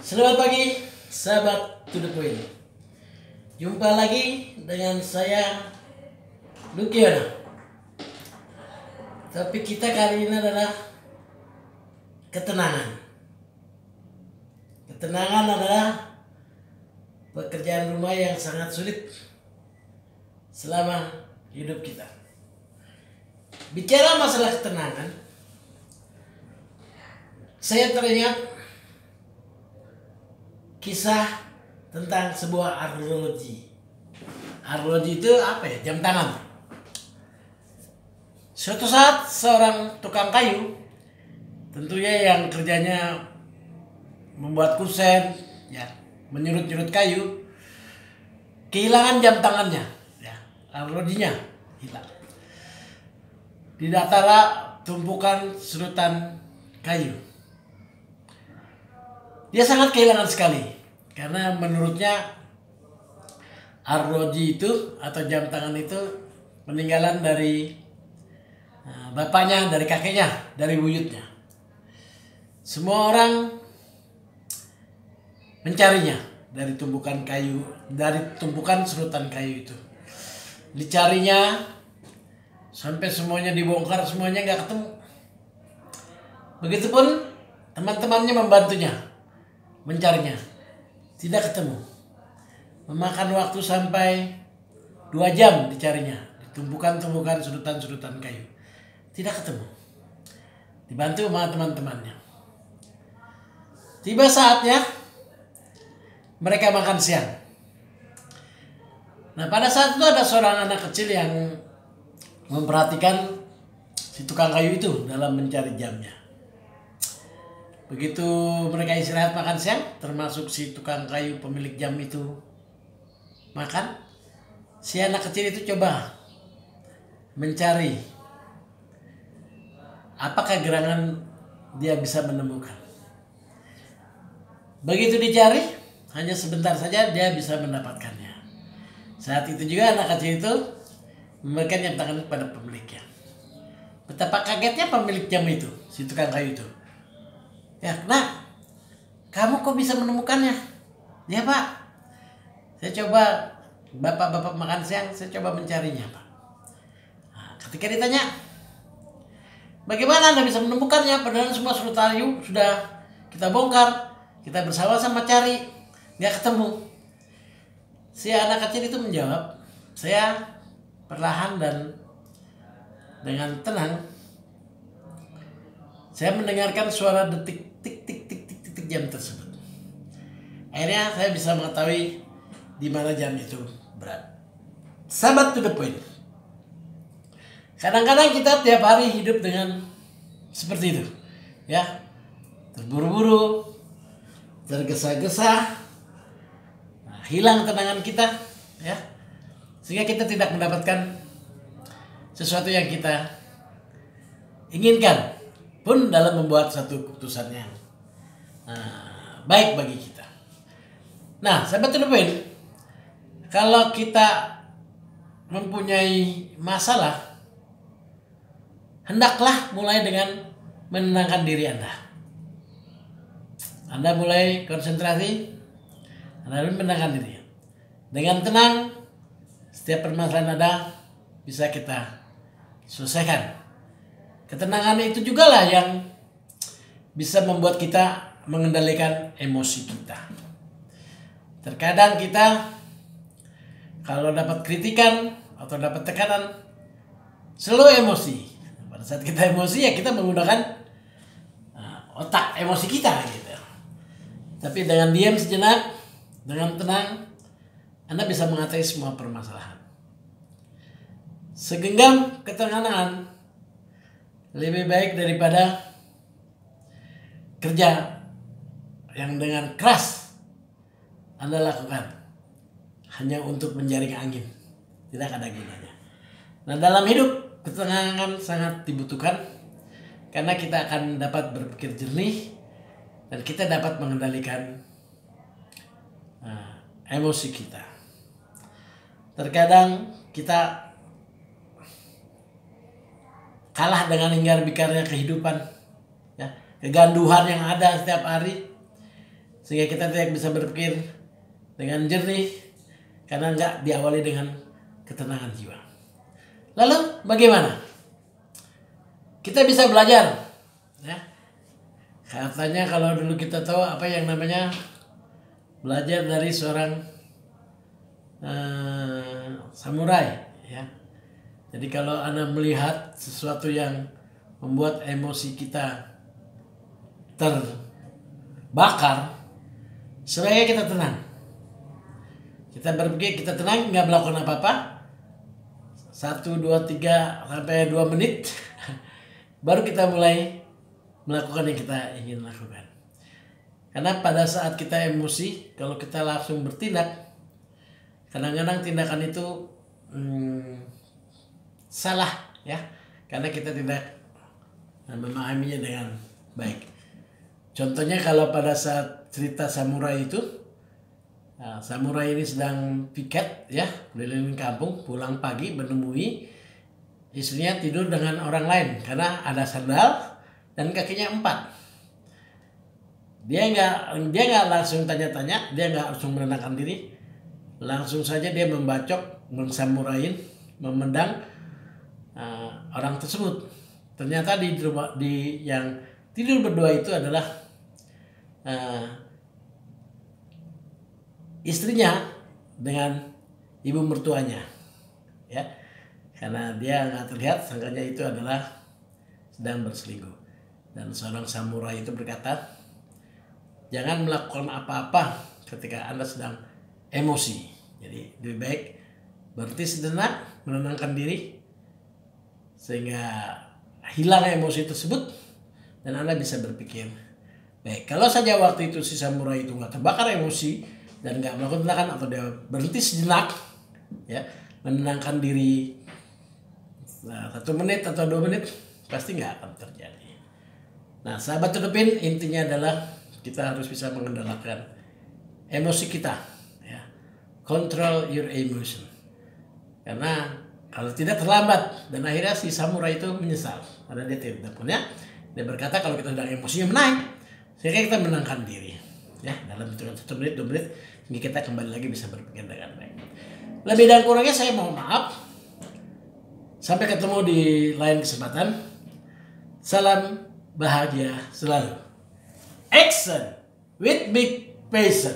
Selamat pagi, sahabat To The Point. Jumpa lagi dengan saya, Lukiana. Tapi kita kali ini adalah ketenangan. Ketenangan adalah pekerjaan rumah yang sangat sulit selama hidup kita. Bicara masalah ketenangan, saya teringat kisah tentang sebuah arloji. Arloji itu apa ya? Jam tangan. Suatu saat seorang tukang kayu, tentunya yang kerjanya membuat kusen, ya, menyurut-nyurut kayu, kehilangan jam tangannya, ya, arlojinya hilang. Di antara tumpukan surutan kayu. Dia sangat kehilangan sekali karena menurutnya arloji itu atau jam tangan itu peninggalan dari bapaknya, dari kakeknya, dari buyutnya. Semua orang mencarinya dari tumpukan kayu, dari tumpukan surutan kayu itu. Dicarinya sampai semuanya dibongkar, semuanya nggak ketemu. Begitupun teman-temannya membantunya mencarinya, tidak ketemu. Memakan waktu sampai 2 jam dicarinya di tumpukan-tumpukan surutan-surutan kayu, tidak ketemu. Dibantu sama teman-temannya. Tiba saatnya mereka makan siang. Nah, pada saat itu ada seorang anak kecil yang memperhatikan si tukang kayu itu dalam mencari jamnya. Begitu mereka istirahat makan siang, termasuk si tukang kayu pemilik jam itu makan, si anak kecil itu coba mencari apakah gerangan dia bisa menemukan. Begitu dicari, hanya sebentar saja dia bisa mendapatkannya. Saat itu juga anak kecil itu memberikan jam tangan kepada pemiliknya. Betapa kagetnya pemilik jam itu, si tukang kayu itu. Ya, nak, kamu kok bisa menemukannya? Ya, Pak, saya coba, bapak-bapak makan siang, saya coba mencarinya, Pak. Nah, ketika ditanya, bagaimana Anda bisa menemukannya? Padahal semua surutan kayu sudah kita bongkar, kita bersama-sama cari, nggak ketemu. Si anak kecil itu menjawab, saya perlahan dan dengan tenang, saya mendengarkan suara detik tik tik tik tik tik, tik jam tersebut. Akhirnya saya bisa mengetahui di mana jam itu berada. Sahabat To The Point. Kadang-kadang kita tiap hari hidup dengan seperti itu, ya, terburu-buru, tergesa-gesa, hilang ketenangan kita, ya, sehingga kita tidak mendapatkan sesuatu yang kita inginkan pun dalam membuat satu keputusan yang baik bagi kita. Nah, sahabat To The Point, kalau kita mempunyai masalah, hendaklah mulai dengan menenangkan diri Anda. Anda mulai konsentrasi, Anda menenangkan diri. Dengan tenang, setiap permasalahan Anda bisa kita selesaikan. Ketenangan itu juga lah yang bisa membuat kita mengendalikan emosi kita. Terkadang kita kalau dapat kritikan atau dapat tekanan selalu emosi. Pada saat kita emosi, ya kita menggunakan otak emosi kita gitu. Tapi dengan diam sejenak, dengan tenang, Anda bisa mengatasi semua permasalahan. Segenggam ketenangan lebih baik daripada kerja yang dengan keras Anda lakukan hanya untuk menjaring angin. Tidak ada gunanya. Nah, dalam hidup ketenangan sangat dibutuhkan karena kita akan dapat berpikir jernih dan kita dapat mengendalikan emosi kita. Terkadang kita kalah dengan hingar-bingarnya kehidupan, ya, keganduhan yang ada setiap hari, sehingga kita tidak bisa berpikir dengan jernih karena nggak diawali dengan ketenangan jiwa. Lalu bagaimana? Kita bisa belajar, ya. Katanya kalau dulu kita tahu apa yang namanya belajar dari seorang samurai, ya. Jadi kalau Anda melihat sesuatu yang membuat emosi kita terbakar, sebaiknya kita tenang. Kita berpikir, kita tenang, nggak melakukan apa-apa. 1, 2, 3 sampai 2 menit, baru kita mulai melakukan yang kita ingin lakukan. Karena pada saat kita emosi, kalau kita langsung bertindak, kadang-kadang tindakan itu salah, ya, karena kita tidak memahaminya dengan baik. Contohnya kalau pada saat cerita samurai itu, samurai ini sedang piket, ya, keliling kampung, pulang pagi menemui istrinya tidur dengan orang lain karena ada sandal dan kakinya 4. Dia nggak langsung tanya-tanya, dia nggak langsung menenangkan diri, langsung saja dia membacok, mensamurain, memendang orang tersebut. Ternyata di yang tidur berdua itu adalah istrinya dengan ibu mertuanya, ya, karena dia nggak terlihat, sangkanya itu adalah sedang berselingkuh. Dan seorang samurai itu berkata, jangan melakukan apa-apa ketika Anda sedang emosi. Jadi lebih baik berhenti sejenak, menenangkan diri sehingga hilang emosi tersebut dan Anda bisa berpikir baik. Kalau saja waktu itu si samurai itu nggak terbakar emosi dan nggak melakukan tindakan atau dia berhenti sejenak, ya, menenangkan diri 1 menit atau 2 menit, pasti nggak akan terjadi. Nah, sahabat Tudupin, intinya adalah kita harus bisa mengendalikan emosi kita, ya. Control your emotion. Karena kalau tidak terlambat, dan akhirnya si samurai itu menyesal karena dia tidak punya. Dia berkata kalau kita sedang emosinya menaik, sehingga kita menenangkan diri, ya, dalam hitungan 1 menit, 2 menit, hingga kita kembali lagi bisa berpikir dengan baik. Lebih dan kurangnya saya mohon maaf. Sampai ketemu di lain kesempatan. Salam bahagia selalu. Action with big passion.